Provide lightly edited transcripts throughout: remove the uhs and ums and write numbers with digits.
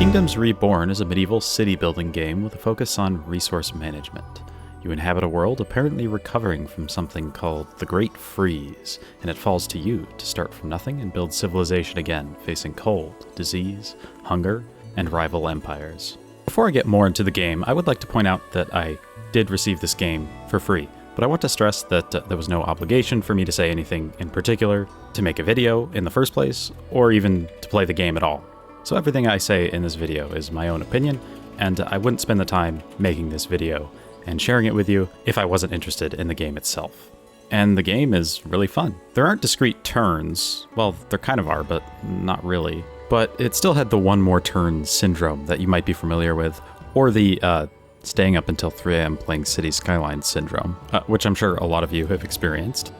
Kingdoms Reborn is a medieval city-building game with a focus on resource management. You inhabit a world apparently recovering from something called the Great Freeze, and it falls to you to start from nothing and build civilization again, facing cold, disease, hunger, and rival empires. Before I get more into the game, I would like to point out that I did receive this game for free, but I want to stress that there was no obligation for me to say anything in particular, to make a video in the first place, or even to play the game at all. So everything I say in this video is my own opinion, and I wouldn't spend the time making this video and sharing it with you if I wasn't interested in the game itself. And the game is really fun. There aren't discrete turns. Well, there kind of are, but not really. But it still had the one more turn syndrome that you might be familiar with, or the staying up until 3 a.m. playing City Skylines syndrome, which I'm sure a lot of you have experienced.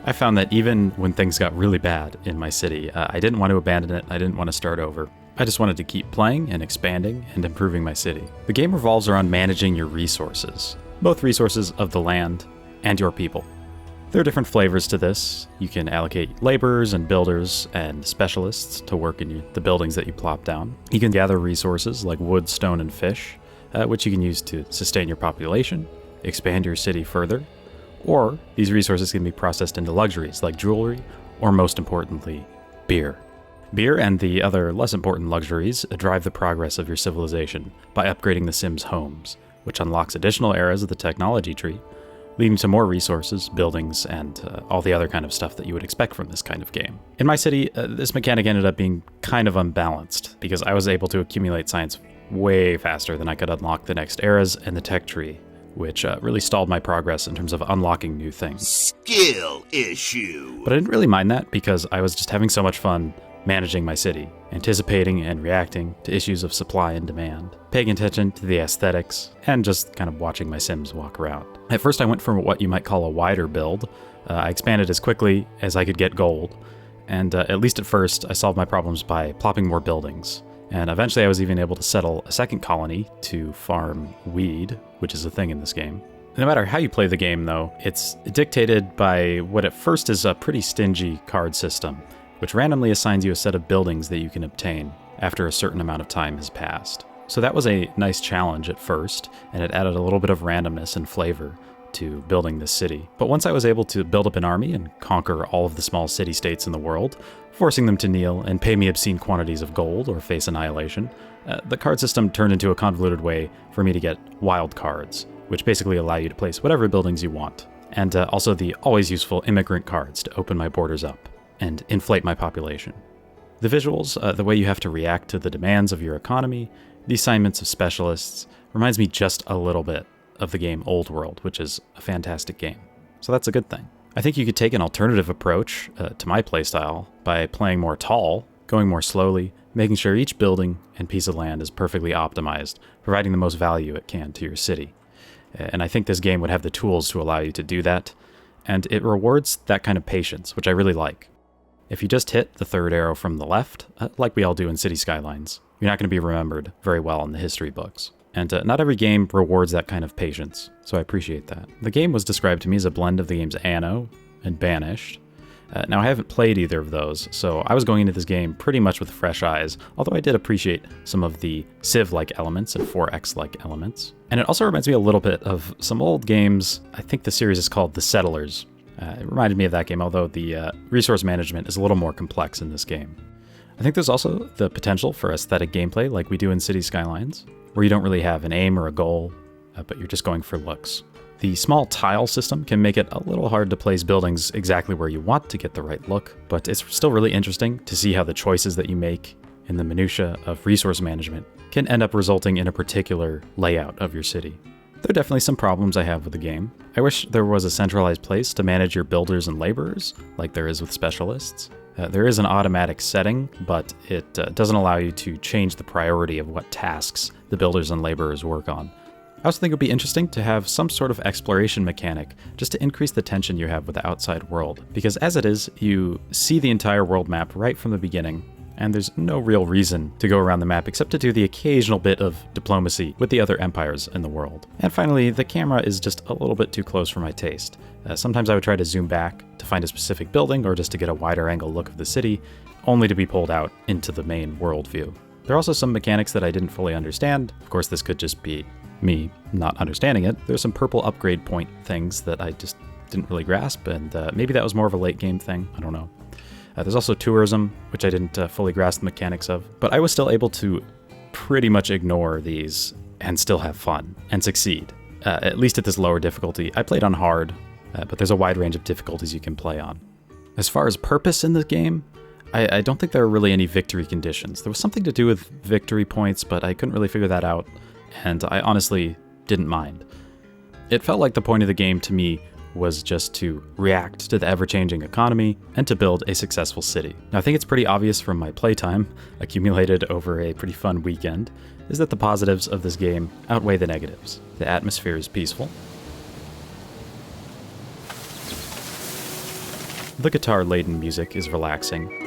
I found that even when things got really bad in my city, I didn't want to abandon it, I didn't want to start over. I just wanted to keep playing and expanding and improving my city. The game revolves around managing your resources, both resources of the land and your people. There are different flavors to this. You can allocate laborers and builders and specialists to work in the buildings that you plop down. You can gather resources like wood, stone, and fish, which you can use to sustain your population, expand your city further, or these resources can be processed into luxuries like jewelry, or most importantly, beer. Beer and the other less important luxuries drive the progress of your civilization by upgrading the Sims' homes, which unlocks additional eras of the technology tree, leading to more resources, buildings, and all the other kind of stuff that you would expect from this kind of game. In my city, this mechanic ended up being kind of unbalanced, because I was able to accumulate science way faster than I could unlock the next eras and the tech tree, which really stalled my progress in terms of unlocking new things. Skill issue. But I didn't really mind that, because I was just having so much fun managing my city, anticipating and reacting to issues of supply and demand, paying attention to the aesthetics, and just kind of watching my Sims walk around. At first I went for what you might call a wider build. I expanded as quickly as I could get gold, and at least at first I solved my problems by plopping more buildings. And eventually I was even able to settle a second colony to farm weed, which is a thing in this game. No matter how you play the game though, it's dictated by what at first is a pretty stingy card system, which randomly assigns you a set of buildings that you can obtain after a certain amount of time has passed. So that was a nice challenge at first, and it added a little bit of randomness and flavor to building this city. But once I was able to build up an army and conquer all of the small city-states in the world, forcing them to kneel and pay me obscene quantities of gold or face annihilation, the card system turned into a convoluted way for me to get wild cards, which basically allow you to place whatever buildings you want, and also the always useful immigrant cards to open my borders up and inflate my population. The visuals, the way you have to react to the demands of your economy, the assignments of specialists, reminds me just a little bit of the game Old World, which is a fantastic game. So that's a good thing. I think you could take an alternative approach to my playstyle by playing more tall, going more slowly, making sure each building and piece of land is perfectly optimized, providing the most value it can to your city. And I think this game would have the tools to allow you to do that, and it rewards that kind of patience, which I really like. If you just hit the third arrow from the left, like we all do in City Skylines, you're not going to be remembered very well in the history books. And not every game rewards that kind of patience, so I appreciate that. The game was described to me as a blend of the games Anno and Banished. Now, I haven't played either of those, so I was going into this game pretty much with fresh eyes, although I did appreciate some of the Civ-like elements and 4X-like elements. And it also reminds me a little bit of some old games. I think the series is called The Settlers. It reminded me of that game, although the resource management is a little more complex in this game. I think there's also the potential for aesthetic gameplay like we do in City Skylines, where you don't really have an aim or a goal, but you're just going for looks. The small tile system can make it a little hard to place buildings exactly where you want to get the right look, but it's still really interesting to see how the choices that you make in the minutiae of resource management can end up resulting in a particular layout of your city. There are definitely some problems I have with the game. I wish there was a centralized place to manage your builders and laborers, like there is with specialists. There is an automatic setting, but it doesn't allow you to change the priority of what tasks the builders and laborers work on. I also think it would be interesting to have some sort of exploration mechanic just to increase the tension you have with the outside world, because as it is, you see the entire world map right from the beginning, and there's no real reason to go around the map except to do the occasional bit of diplomacy with the other empires in the world. And finally, the camera is just a little bit too close for my taste. Sometimes I would try to zoom back to find a specific building or just to get a wider angle look of the city, only to be pulled out into the main world view. There are also some mechanics that I didn't fully understand. Of course, this could just be me not understanding it. There's some purple upgrade point things that I just didn't really grasp, and maybe that was more of a late game thing. I don't know. There's also tourism, which I didn't fully grasp the mechanics of, but I was still able to pretty much ignore these and still have fun and succeed, at least at this lower difficulty. I played on hard, but there's a wide range of difficulties you can play on. As far as purpose in the game, I don't think there are really any victory conditions. There was something to do with victory points, but I couldn't really figure that out, and I honestly didn't mind. It felt like the point of the game to me was just to react to the ever-changing economy and to build a successful city. Now, I think it's pretty obvious from my playtime, accumulated over a pretty fun weekend, is that the positives of this game outweigh the negatives. The atmosphere is peaceful. The guitar-laden music is relaxing.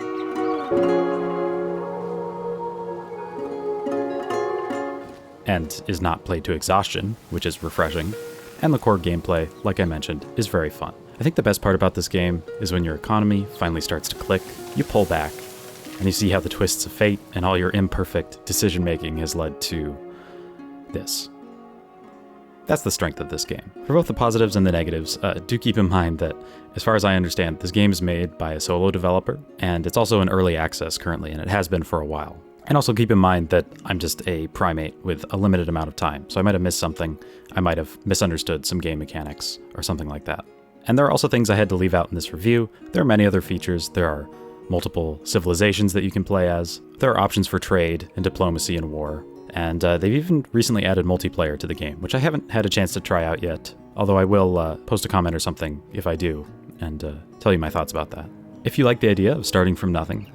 And is not played to exhaustion, which is refreshing. And the core gameplay, like I mentioned, is very fun. I think the best part about this game is when your economy finally starts to click, you pull back, and you see how the twists of fate and all your imperfect decision-making has led to this. That's the strength of this game. For both the positives and the negatives, do keep in mind that, as far as I understand, this game is made by a solo developer, and it's also in early access currently, and it has been for a while. And also keep in mind that I'm just a primate with a limited amount of time, so I might have missed something, I might have misunderstood some game mechanics, or something like that. And there are also things I had to leave out in this review. There are many other features. There are multiple civilizations that you can play as. There are options for trade and diplomacy and war. And they've even recently added multiplayer to the game, which I haven't had a chance to try out yet, although I will post a comment or something if I do, and tell you my thoughts about that. If you like the idea of starting from nothing,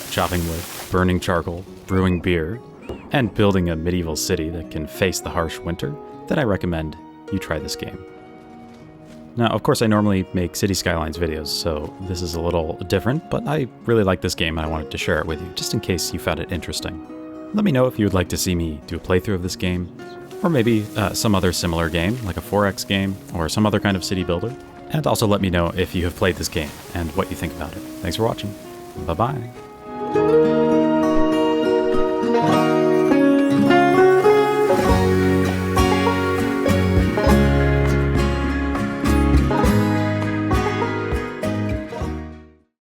chopping wood, burning charcoal, brewing beer, and building a medieval city that can face the harsh winter, then I recommend you try this game. Now, of course, I normally make City Skylines videos, so this is a little different, but I really like this game and I wanted to share it with you, just in case you found it interesting. Let me know if you would like to see me do a playthrough of this game, or maybe some other similar game, like a 4X game, or some other kind of city builder. And also let me know if you have played this game and what you think about it. Thanks for watching. Bye-bye.